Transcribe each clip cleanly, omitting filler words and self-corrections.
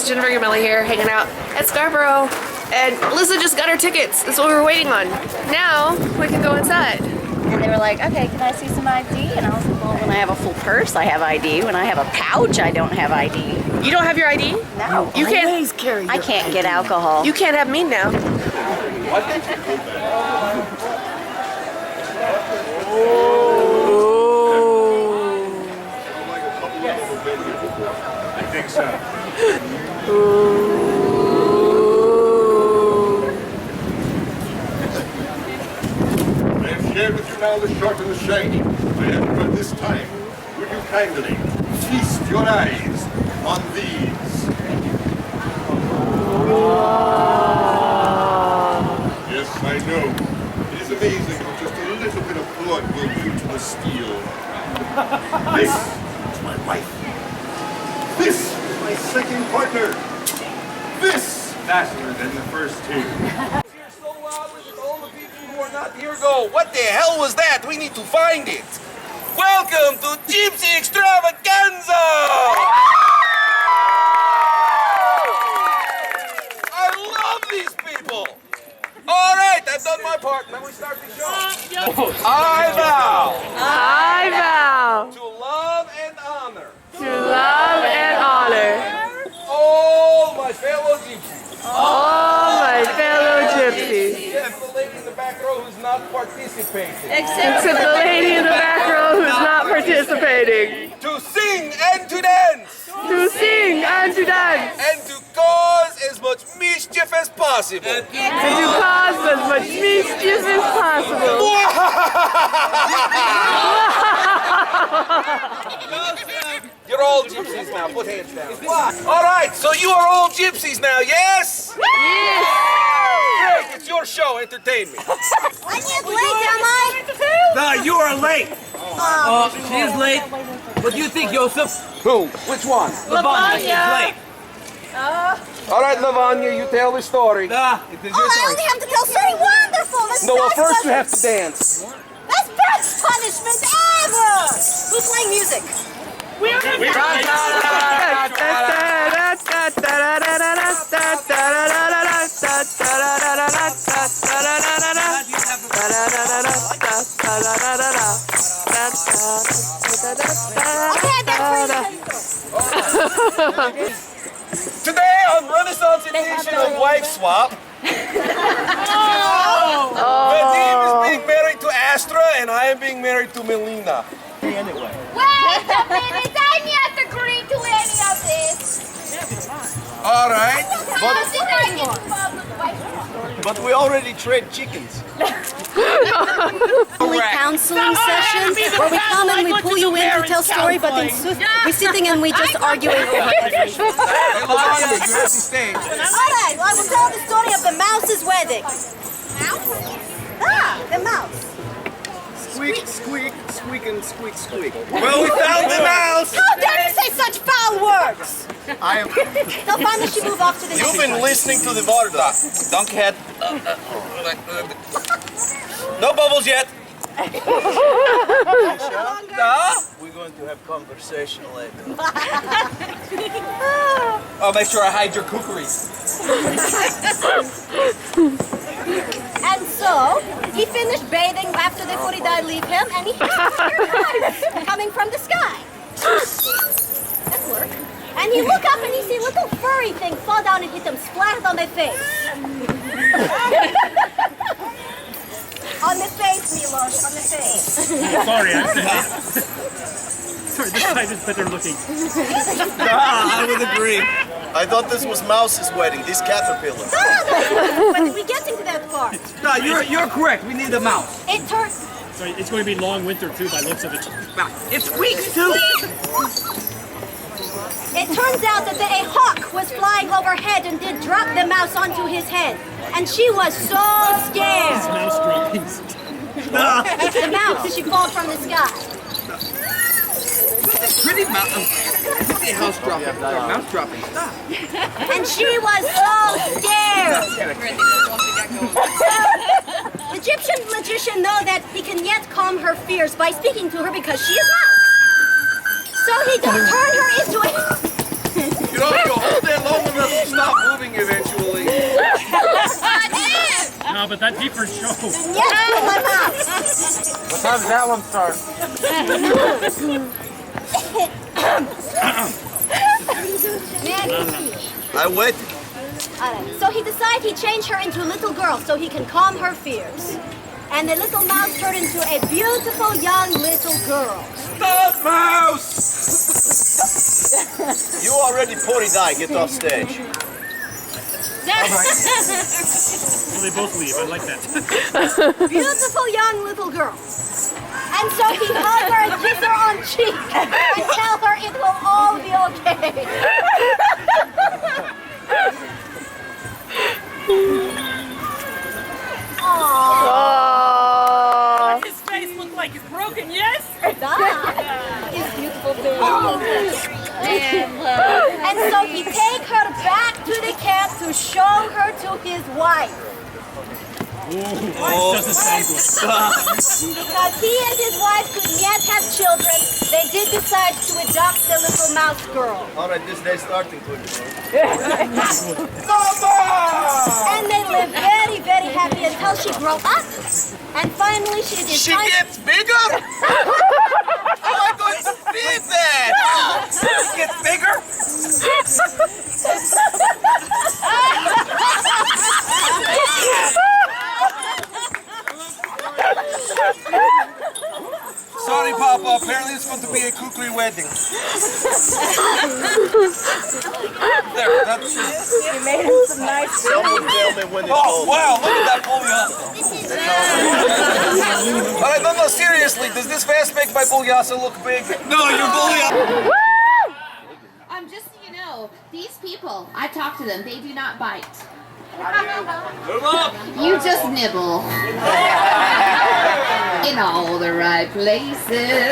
guys, Jennifer Gamelli here, hanging out at Scarborough, and Alyssa just got her tickets. That's what we were waiting on. Now we can go inside. And they were like, okay, can I see some ID? And I was like, well, when I have a full purse, I have ID. When I have a pouch, I don't have ID. You don't have your ID? No. You can't carry. I can't get alcohol. You can't have me now. I think so. I have shared with you now the short and the shiny. I have but this time. Would you kindly feast your eyes on these? Yes, I know. It is amazing how just a little bit of blood will do to the steel. This is my wife. This is my second partner. This faster than the first two. You're so loud with all the people who are not here go. What the hell was that? We need to find it. Welcome to Gypsy Extravaganza! I love these people. All right, I've done my part. Now we start the show. I vow. I vow To love and honor. to love and honor All my fellow gypsies. all my fellow gypsies, Except the lady in the back row who's not participating. except the lady in the back row who's not participating, To sing and to dance. to sing and to dance, And to cause as much mischief as possible. and to cause as much mischief as possible. You're all gypsies now. Put hands down. All right, so you are all gypsies now, yes? Yes! Great, it's your show. Entertain me. I'm late, am I? No, you are late. She is late. What do you think, Joseph? Who? Which one? Lavanya, she's late. All right, Lavanya, you tell the story. It is your Oh, I story. only have to tell story. Wonderful. This No, well, is first you have to dance. That's best punishment ever. Who's playing music? Today on Renaissance edition of Wife Swap, Vadim is being married to Astra and I am being married to Melina. Wait a minute. I'm not agreeing to any of this. All right, But we already trade chickens. Only counseling session where we come and we pull you in to tell story, but then we're sitting and we just arguing over everything. Lavanya, you have to stay. All right, well, I will tell the story of the mouse's wedding. Ah, the mouse. Squeak, squeak, squeak, and squeak, squeak. Well, we found the mouse. How dare you say such foul words? I am. They'll finally she move off to the You've next been listening to the Veda. Dunkhead. No bubbles yet. We're going to have conversation later. I'll make sure I hide your kookery. And so, he finished bathing after the Furidai leave him, and he heard coming from the sky. That worked. And he look up and he see a little furry thing fall down and hit him splat on the face. On the face, Milos, on the face. Sorry, sorry, this side is better looking. I would agree. I thought this was Mouse's wedding, this caterpillar. When we getting to that part, No, you're correct. We need a mouse. it turned. Sorry, it's going to be long winter too by looks of it. It squeaks too. It turns out that a hawk was flying overhead and did drop the mouse onto his head. And she was so scared. Mouse droppings. It's the mouse. She falls from the sky. Pretty mouse. Pretty house dropping. Mouse dropping. Stop. And she was so scared. The Egyptian magician know that he can yet calm her fears by speaking to her because she is mouse. So he don't turn her into a... You know, if you hold there long enough, wait for show. Yes, put my mouth. What time does that one start? I wait. Alright, so he decided he'd change her into a little girl so he can calm her fears. And the little mouse turned into a beautiful young little girl. Stop, mouse! You already potty died. Get off stage. So they both leave. I like that. Beautiful young little girl. And so he hugged her and kissed her on cheek and tell her it will all be okay. Aww. His face look like it's broken, yes? His beautiful baby. And so he take her back to the camp to show her to his wife. Ooh, doesn't sound good. Because he and his wife could yet have children, they did decide to adopt the little mouse girl. All right, this day's starting quick. And they lived very, very happy until she grew up. And finally she She decided... gets bigger? How am I going to feed that? It gets bigger? Sorry, Papa. Apparently it's going to be a kukri wedding. There, that's it. Someone tell me when it's Oh, over. wow, look at that Bulyasa. But I don't know, seriously, does this vest make my Bulyasa look big? No, your Bulyasa. Just so you know, these people, I talk to them, they do not bite. You just nibble. In all the right places.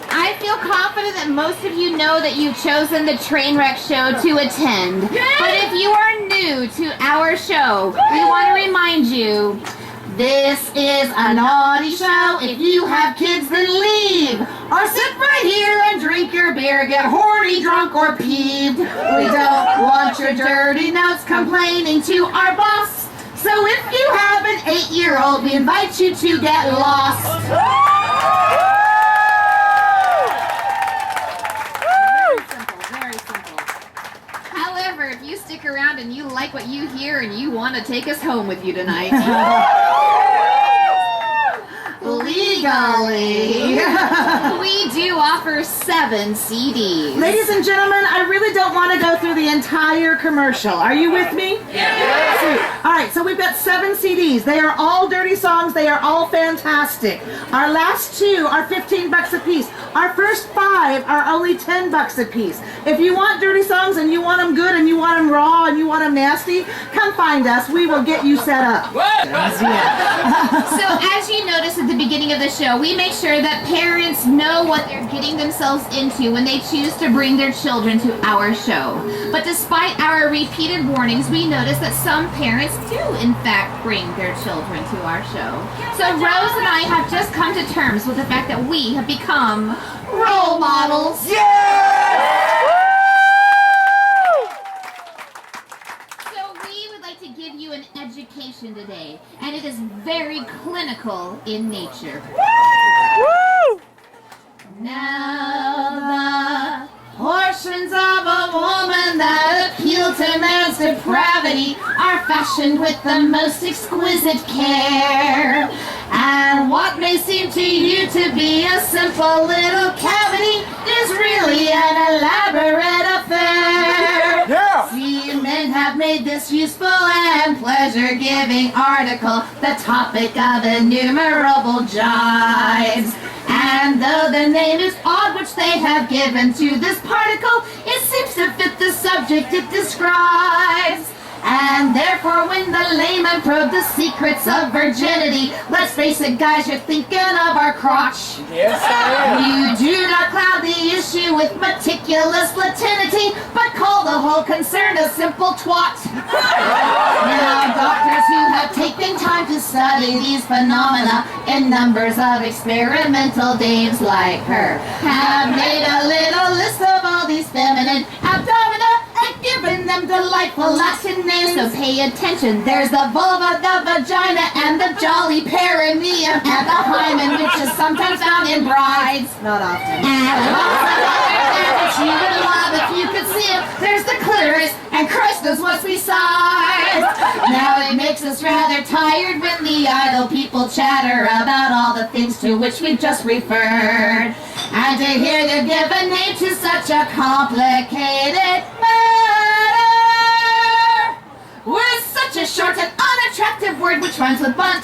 I feel confident that most of you know that you've chosen the Trainwreck Show to attend. But if you are new to our show, we want to remind you, this is a naughty show. If you have kids, then leave. Or sit right here and drink your beer, get horny, drunk, or peeved. We don't want your dirty notes complaining to our boss. So if you have an 8-year-old, we invite you to get lost. Very simple. However, if you stick around and you like what you hear and you want to take us home with you tonight, legally, we do offer 7 CDs. Ladies and gentlemen, I really don't want to go through the entire commercial. Are you with me? Yeah. All right, so we've got 7 CDs. They are all dirty songs. They are all fantastic. Our last 2 are $15 a piece. Our first 5 are only $10 a piece. If you want dirty songs and you want them good and you want them raw and you want them nasty, come find us. We will get you set up. So as you noticed at the beginning of the show, we make sure that parents know what they're getting themselves into when they choose to bring their children to our show. But despite our repeated warnings, we notice that some parents do in fact bring their children to our show. So Rose and I have just come to terms with the fact that we have become role models. So we would like to give you an education today, and it is very clinical in nature. Now the portions of a woman that appeal to man's depravity are fashioned with the most exquisite care. And what may seem to you to be a simple little cavity is really an elaborate affair. Yeah. See, men have made this useful and pleasure-giving article the topic of innumerable jibes. And though the name is odd which they have given to this particle, it seems to fit the subject it describes. And therefore when the layman probed the secrets of virginity, let's face it guys, you're thinking of our crotch. Yes, I am. You do not cloud the issue with meticulous latinity, but call the whole concern a simple twat. Now doctors who have taken time to study these phenomena in numbers of experimental dames like her have made a little list of all these feminine abdomina and given them delightful Latin names, so pay attention. There's the vulva, the vagina, and the jolly perineum, and the hymen, which is sometimes found in brides. Not often. And that you would love if you could see it. There's the clitoris, and Christ knows what's besides. Now it makes us rather tired when the idle people chatter about all the things to which we just referred. And to hear you give a name to such a complicated matter with such a short and unattractive word which rhymes with bunt.